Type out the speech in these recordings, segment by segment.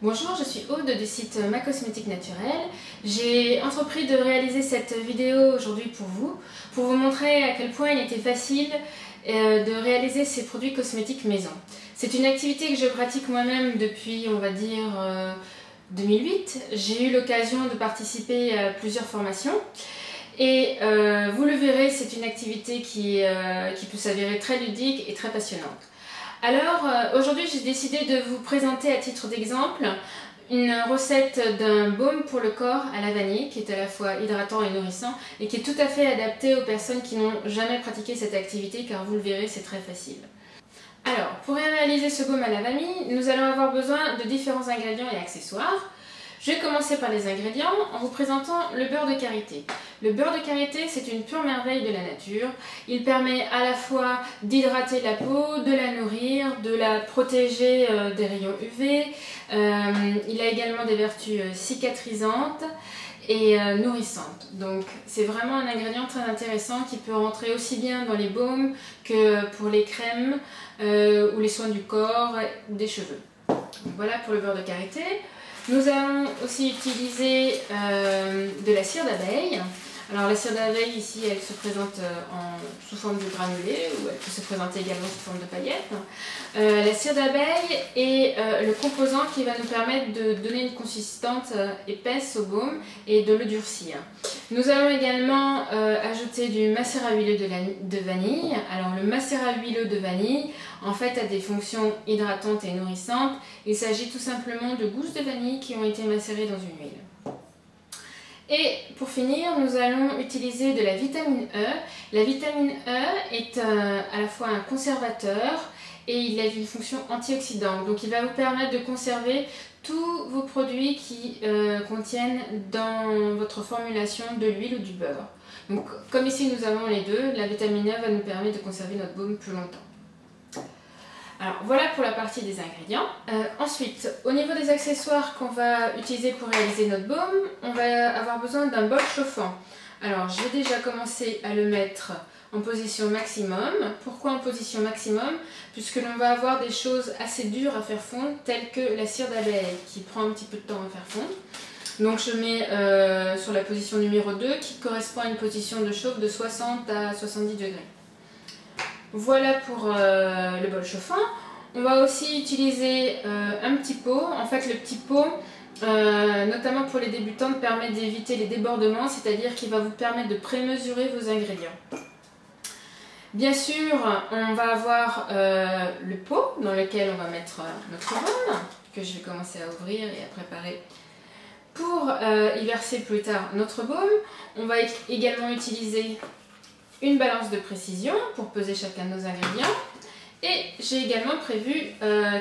Bonjour, je suis Aude du site Ma Cosmétique Naturelle. J'ai entrepris de réaliser cette vidéo aujourd'hui pour vous montrer à quel point il était facile de réaliser ces produits cosmétiques maison. C'est une activité que je pratique moi-même depuis, on va dire, 2008. J'ai eu l'occasion de participer à plusieurs formations. Et vous le verrez, c'est une activité qui peut s'avérer très ludique et très passionnante. Alors aujourd'hui j'ai décidé de vous présenter à titre d'exemple une recette d'un baume pour le corps à la vanille qui est à la fois hydratant et nourrissant et qui est tout à fait adapté aux personnes qui n'ont jamais pratiqué cette activité, car vous le verrez, c'est très facile. Alors pour réaliser ce baume à la vanille, nous allons avoir besoin de différents ingrédients et accessoires. Je vais commencer par les ingrédients en vous présentant le beurre de karité. Le beurre de karité, c'est une pure merveille de la nature. Il permet à la fois d'hydrater la peau, de la nourrir, de la protéger des rayons UV. Il a également des vertus cicatrisantes et nourrissantes. Donc c'est vraiment un ingrédient très intéressant qui peut rentrer aussi bien dans les baumes que pour les crèmes ou les soins du corps ou des cheveux. Donc, voilà pour le beurre de karité. Nous allons aussi utiliser de la cire d'abeille. Alors la cire d'abeille ici, elle se présente sous forme de granulé, ou elle peut se présenter également sous forme de paillettes. La cire d'abeille est le composant qui va nous permettre de donner une consistance épaisse au baume et de le durcir. Nous allons également ajouter du macérat huileux de vanille. Alors le macérat huileux de vanille en fait a des fonctions hydratantes et nourrissantes. Il s'agit tout simplement de gousses de vanille qui ont été macérées dans une huile. Et pour finir, nous allons utiliser de la vitamine E. La vitamine E est à la fois un conservateur et il a une fonction antioxydante. Donc il va vous permettre de conserver tous vos produits qui contiennent dans votre formulation de l'huile ou du beurre. Donc comme ici nous avons les deux, la vitamine E va nous permettre de conserver notre baume plus longtemps. Alors voilà pour la partie des ingrédients. Ensuite, au niveau des accessoires qu'on va utiliser pour réaliser notre baume, on va avoir besoin d'un bol chauffant. Alors je vais déjà commencer à le mettre en position maximum. Pourquoi en position maximum? Puisque l'on va avoir des choses assez dures à faire fondre, telles que la cire d'abeille qui prend un petit peu de temps à faire fondre. Donc je mets sur la position numéro 2 qui correspond à une position de chauffe de 60 à 70 degrés. Voilà pour le bol chauffant. On va aussi utiliser un petit pot. En fait, le petit pot, notamment pour les débutantes, permet d'éviter les débordements, c'est-à-dire qu'il va vous permettre de prémesurer vos ingrédients. Bien sûr, on va avoir le pot dans lequel on va mettre notre baume, que je vais commencer à ouvrir et à préparer pour y verser plus tard notre baume. On va également utiliser une balance de précision pour peser chacun de nos ingrédients. Et j'ai également prévu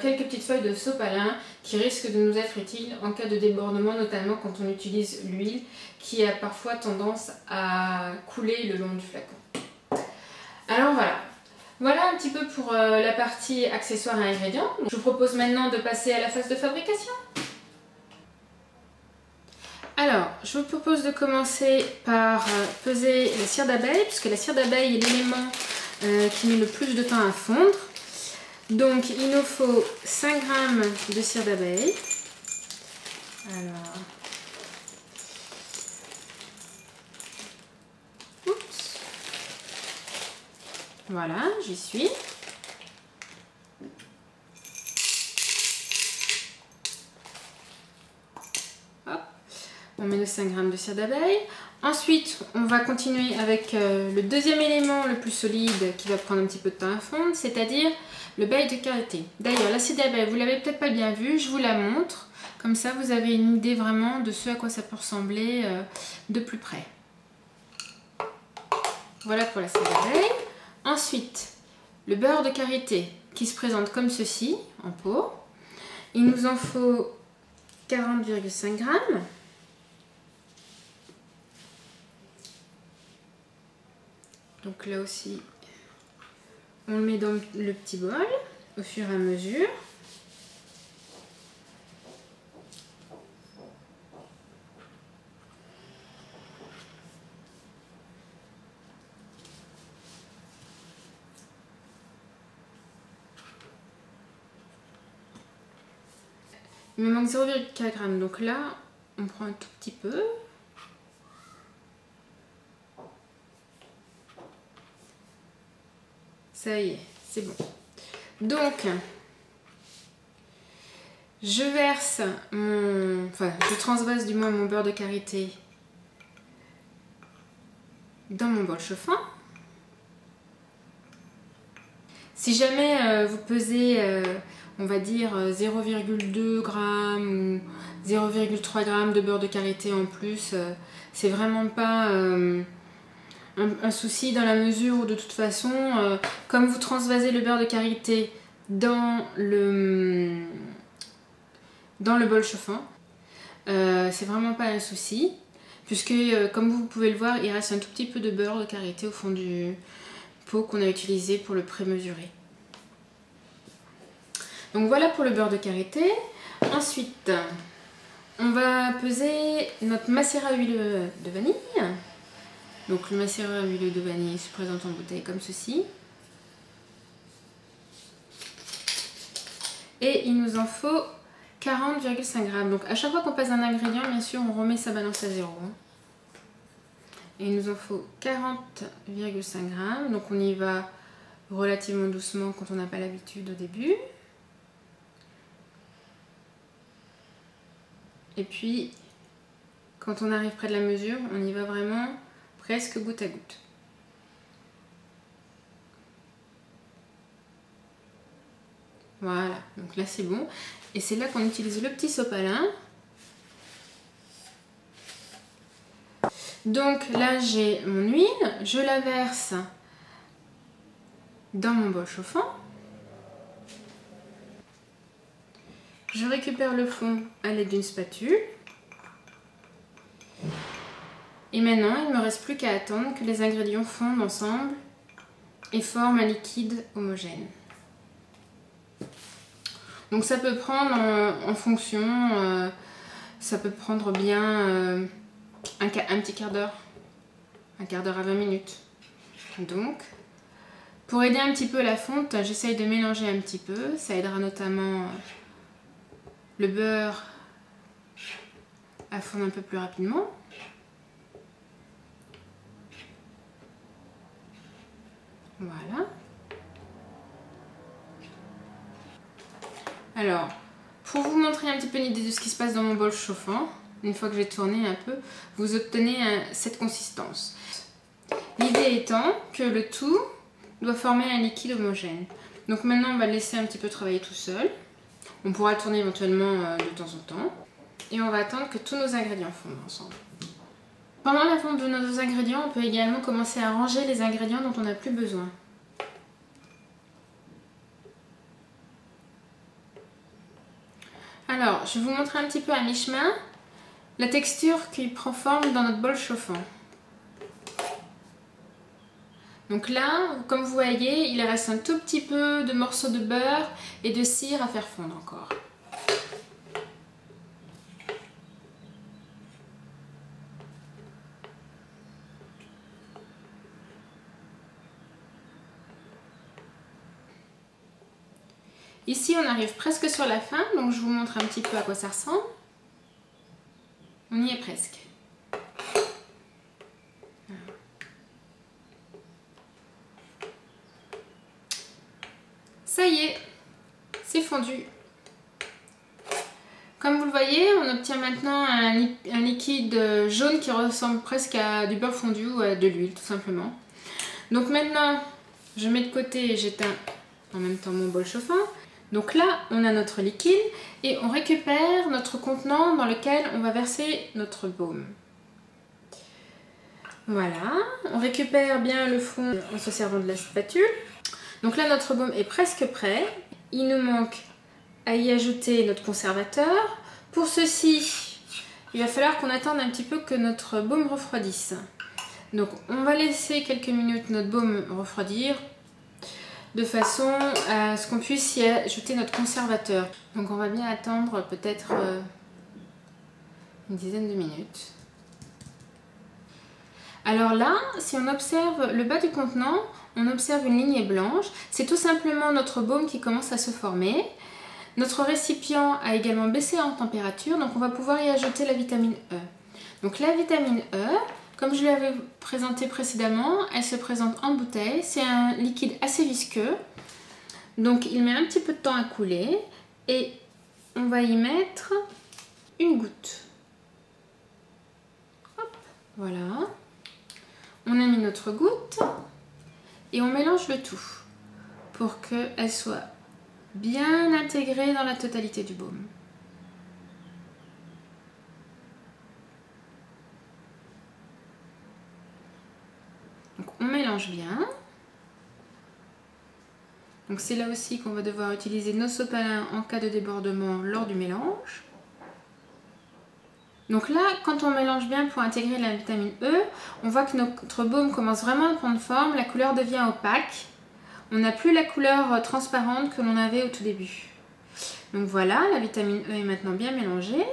quelques petites feuilles de sopalin qui risquent de nous être utiles en cas de débordement, notamment quand on utilise l'huile qui a parfois tendance à couler le long du flacon. Alors voilà un petit peu pour la partie accessoires et ingrédients. Je vous propose maintenant de passer à la phase de fabrication. Alors, je vous propose de commencer par peser la cire d'abeille, puisque la cire d'abeille est l'élément qui met le plus de temps à fondre. Donc, il nous faut 5 g de cire d'abeille. Alors, oups. Voilà, j'y suis. On met nos 5 g de cire d'abeille. Ensuite, on va continuer avec le deuxième élément le plus solide qui va prendre un petit peu de temps à fondre, c'est-à-dire le beurre de karité. D'ailleurs, la cire d'abeille, vous l'avez peut-être pas bien vue, je vous la montre. Comme ça, vous avez une idée vraiment de ce à quoi ça peut ressembler de plus près. Voilà pour la cire d'abeille. Ensuite, le beurre de karité qui se présente comme ceci, en pot. Il nous en faut 40,5 g. Donc là aussi, on le met dans le petit bol au fur et à mesure. Il me manque 0,4 g. Donc là, on prend un tout petit peu. Ça y est, c'est bon. Donc, je verse je transvase du moins mon beurre de karité dans mon bol chauffant. Si jamais vous pesez, on va dire 0,2 g ou 0,3 g de beurre de karité en plus, c'est vraiment pas un souci dans la mesure où de toute façon, comme vous transvasez le beurre de karité dans le bol chauffant, c'est vraiment pas un souci, puisque comme vous pouvez le voir, il reste un tout petit peu de beurre de karité au fond du pot qu'on a utilisé pour le prémesurer. Donc voilà pour le beurre de karité. Ensuite, on va peser notre macérat huileux de vanille. Donc le macérat huileux de vanille se présente en bouteille comme ceci. Et il nous en faut 40,5 g. Donc à chaque fois qu'on pèse un ingrédient, bien sûr, on remet sa balance à 0. Et il nous en faut 40,5 g. Donc on y va relativement doucement quand on n'a pas l'habitude au début. Et puis, quand on arrive près de la mesure, on y va vraiment presque goutte à goutte. Voilà, donc là c'est bon. Et c'est là qu'on utilise le petit sopalin. Donc là j'ai mon huile, je la verse dans mon bol chauffant. Je récupère le fond à l'aide d'une spatule. Et maintenant, il ne me reste plus qu'à attendre que les ingrédients fondent ensemble et forment un liquide homogène. Donc ça peut prendre en fonction, ça peut prendre bien un petit quart d'heure à 20 minutes. Donc, pour aider un petit peu la fonte, j'essaye de mélanger un petit peu. Ça aidera notamment le beurre à fondre un peu plus rapidement. Voilà. Alors, pour vous montrer un petit peu une idée de ce qui se passe dans mon bol chauffant, une fois que j'ai tourné un peu, vous obtenez cette consistance. L'idée étant que le tout doit former un liquide homogène. Donc maintenant, on va le laisser un petit peu travailler tout seul. On pourra le tourner éventuellement de temps en temps. Et on va attendre que tous nos ingrédients fondent ensemble. Pendant la fonte de nos ingrédients, on peut également commencer à ranger les ingrédients dont on n'a plus besoin. Alors, je vais vous montrer un petit peu à mi-chemin la texture qui prend forme dans notre bol chauffant. Donc là, comme vous voyez, il reste un tout petit peu de morceaux de beurre et de cire à faire fondre encore. Ici, on arrive presque sur la fin, donc je vous montre un petit peu à quoi ça ressemble. On y est presque. Ça y est, c'est fondu. Comme vous le voyez, on obtient maintenant un liquide jaune qui ressemble presque à du beurre fondu ou à de l'huile, tout simplement. Donc maintenant, je mets de côté et j'éteins en même temps mon bol chauffant. Donc là, on a notre liquide et on récupère notre contenant dans lequel on va verser notre baume. Voilà, on récupère bien le fond en se servant de la spatule. Donc là, notre baume est presque prêt. Il nous manque à y ajouter notre conservateur. Pour ceci, il va falloir qu'on attende un petit peu que notre baume refroidisse. Donc on va laisser quelques minutes notre baume refroidir de façon à ce qu'on puisse y ajouter notre conservateur. Donc on va bien attendre peut-être une dizaine de minutes. Alors là, si on observe le bas du contenant, on observe une ligne blanche. C'est tout simplement notre baume qui commence à se former. Notre récipient a également baissé en température, donc on va pouvoir y ajouter la vitamine E. Donc la vitamine E, comme je l'avais présenté précédemment, elle se présente en bouteille. C'est un liquide assez visqueux, donc il met un petit peu de temps à couler et on va y mettre une goutte. Hop, voilà. On a mis notre goutte et on mélange le tout pour qu'elle soit bien intégrée dans la totalité du baume. Donc on mélange bien. Donc c'est là aussi qu'on va devoir utiliser nos sopalins en cas de débordement lors du mélange. Donc là, quand on mélange bien pour intégrer la vitamine E, on voit que notre baume commence vraiment à prendre forme, la couleur devient opaque. On n'a plus la couleur transparente que l'on avait au tout début. Donc voilà, la vitamine E est maintenant bien mélangée.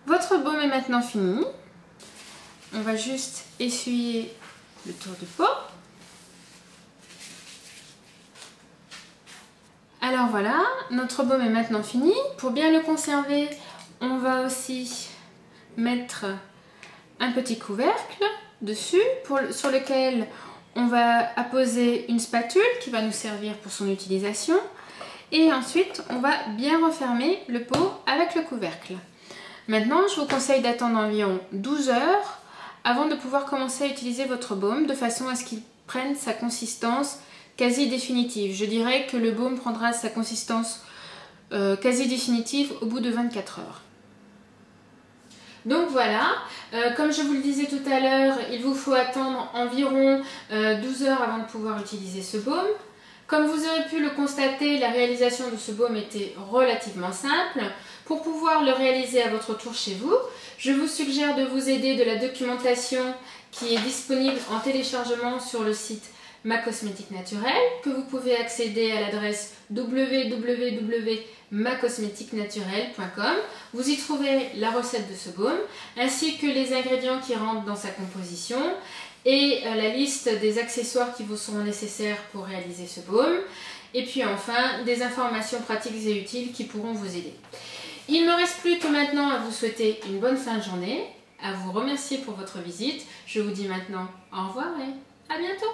Votre baume est maintenant fini. On va juste essuyer le tour de pot. Alors voilà, notre baume est maintenant fini. Pour bien le conserver, on va aussi mettre un petit couvercle dessus sur lequel on va apposer une spatule qui va nous servir pour son utilisation. Et ensuite, on va bien refermer le pot avec le couvercle. Maintenant, je vous conseille d'attendre environ 12 heures avant de pouvoir commencer à utiliser votre baume de façon à ce qu'il prenne sa consistance quasi définitive. Je dirais que le baume prendra sa consistance quasi définitive au bout de 24 heures. Donc voilà, comme je vous le disais tout à l'heure, il vous faut attendre environ 12 heures avant de pouvoir utiliser ce baume. Comme vous aurez pu le constater, la réalisation de ce baume était relativement simple. Pour pouvoir le réaliser à votre tour chez vous, je vous suggère de vous aider de la documentation qui est disponible en téléchargement sur le site Ma Cosmétique Naturelle, que vous pouvez accéder à l'adresse www.macosmetiquenaturelle.com. Vous y trouverez la recette de ce baume, ainsi que les ingrédients qui rentrent dans sa composition et la liste des accessoires qui vous seront nécessaires pour réaliser ce baume. Et puis enfin, des informations pratiques et utiles qui pourront vous aider. Il ne me reste plus que maintenant à vous souhaiter une bonne fin de journée, à vous remercier pour votre visite. Je vous dis maintenant au revoir et à bientôt.